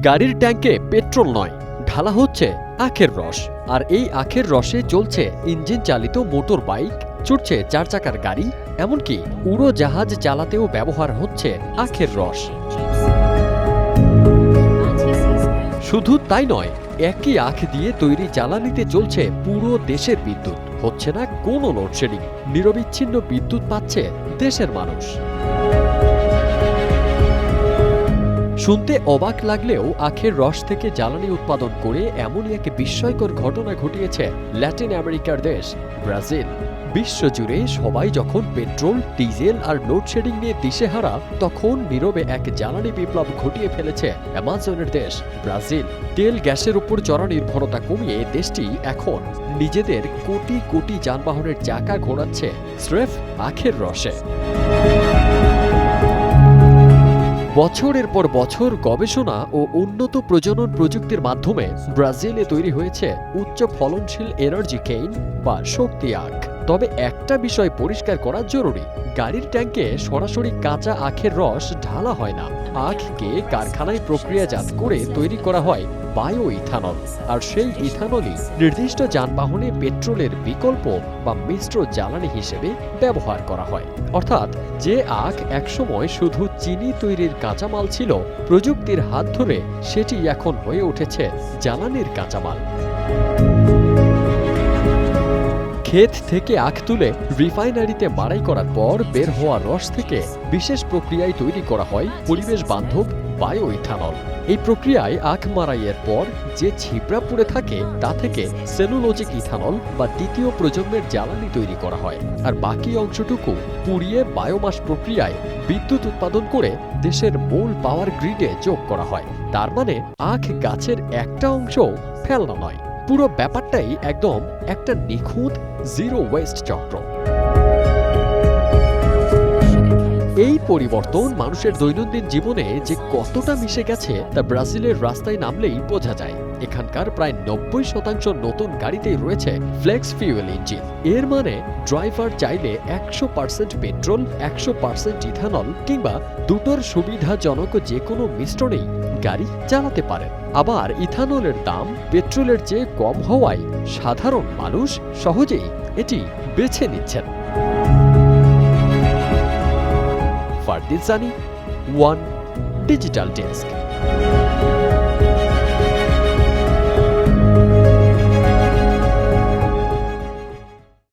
গাড়ির ট্যাঙ্কে পেট্রোল নয়, ঢালা হচ্ছে আখের রস। আর এই আখের রসে চলছে ইঞ্জিন চালিত মোটর বাইক, ছুটছে 4 চাকার গাড়ি, এমনকি উড়োজাহাজ চালাতেও ব্যবহার হচ্ছে আখের রস। শুধু তাই নয়, একই আখ দিয়ে তৈরি জ্বালানিতে চলছে পুরো দেশের বিদ্যুৎ। হচ্ছে না কোনো লোডশেডিং, নিরবিচ্ছিন্ন বিদ্যুৎ পাচ্ছে দেশের মানুষ। শুনতে অবাক লাগলেও আখের রস থেকে জ্বালানি উৎপাদন করে এমনই এক বিস্ময়কর ঘটনা ঘটিয়েছে ল্যাটিন আমেরিকার দেশ ব্রাজিল। বিশ্বজুড়ে সবাই যখন পেট্রোল, ডিজেল আর লোডশেডিং নিয়ে দিশেহারা, তখন নীরবে এক জ্বালানি বিপ্লব ঘটিয়ে ফেলেছে অ্যামাজনের দেশ ব্রাজিল। তেল গ্যাসের উপর চড়া নির্ভরতা কমিয়ে দেশটি এখন নিজেদের কোটি কোটি যানবাহনের চাকা ঘোরাচ্ছে স্রেফ আখের রসে। বছরের পর বছর গবেষণা ও উন্নত প্রজনন প্রযুক্তির মাধ্যমে ব্রাজিলে তৈরি হয়েছে উচ্চ ফলনশীল এনার্জি কেইন বা শক্তি আখ। তবে একটা বিষয় পরিষ্কার করা জরুরি, গাড়ির ট্যাঙ্কে সরাসরি কাঁচা আখের রস ঢালা হয় না। আখকে কারখানায় প্রক্রিয়াজাত করে তৈরি করা হয় বায়ো ইথানল, আর সেই ইথানলই নির্দিষ্ট যানবাহনে পেট্রোলের বিকল্প বা মিশ্র জ্বালানি হিসেবে ব্যবহার করা হয়। অর্থাৎ যে আখ একসময় শুধু চিনি তৈরির কাঁচামাল ছিল, প্রযুক্তির হাত ধরে সেটি এখন হয়ে উঠেছে জ্বালানির কাঁচামাল। ক্ষেত থেকে আখ তুলে রিফাইনারিতে মাড়াই করার পর বের হওয়া রস থেকে বিশেষ প্রক্রিয়ায় তৈরি করা হয় পরিবেশ বান্ধব বায়ো ইথানল। এই প্রক্রিয়ায় আখ মাড়াইয়ের পর যে ছিবড়া পড়ে থাকে তা থেকে সেলুলোজিক ইথানল বা দ্বিতীয় প্রজন্মের জ্বালানি তৈরি করা হয়, আর বাকি অংশটুকু পুড়িয়ে বায়োমাস প্রক্রিয়ায় বিদ্যুৎ উৎপাদন করে দেশের মূল পাওয়ার গ্রিডে যোগ করা হয়। তার মানে আখ গাছের একটা অংশ ফেলনা নয়, পুরো ব্যাপারটাই একদম একটা নিখুঁত জিরো ওয়েস্ট চক্র। এই পরিবর্তন মানুষের দৈনন্দিন জীবনে যে কতটা মিশে গেছে তা ব্রাজিলের রাস্তায় নামলেই বোঝা যায়। এখানকার প্রায় 90% নতুন গাড়িতেই রয়েছে ফ্লেক্স ফিউয়েল ইঞ্জিন। এর মানে ড্রাইভার চাইলে 100% পেট্রোল, 100% ইথানল কিংবা দুটোর সুবিধাজনক যে কোনো মিশ্রণেই গাড়ি চালাতে পারেন। আবার ইথানলের দাম পেট্রোলের চেয়ে কম হওয়ায় সাধারণ মানুষ সহজেই এটি বেছে নিচ্ছেন। Fardin Sunny, one digital desk.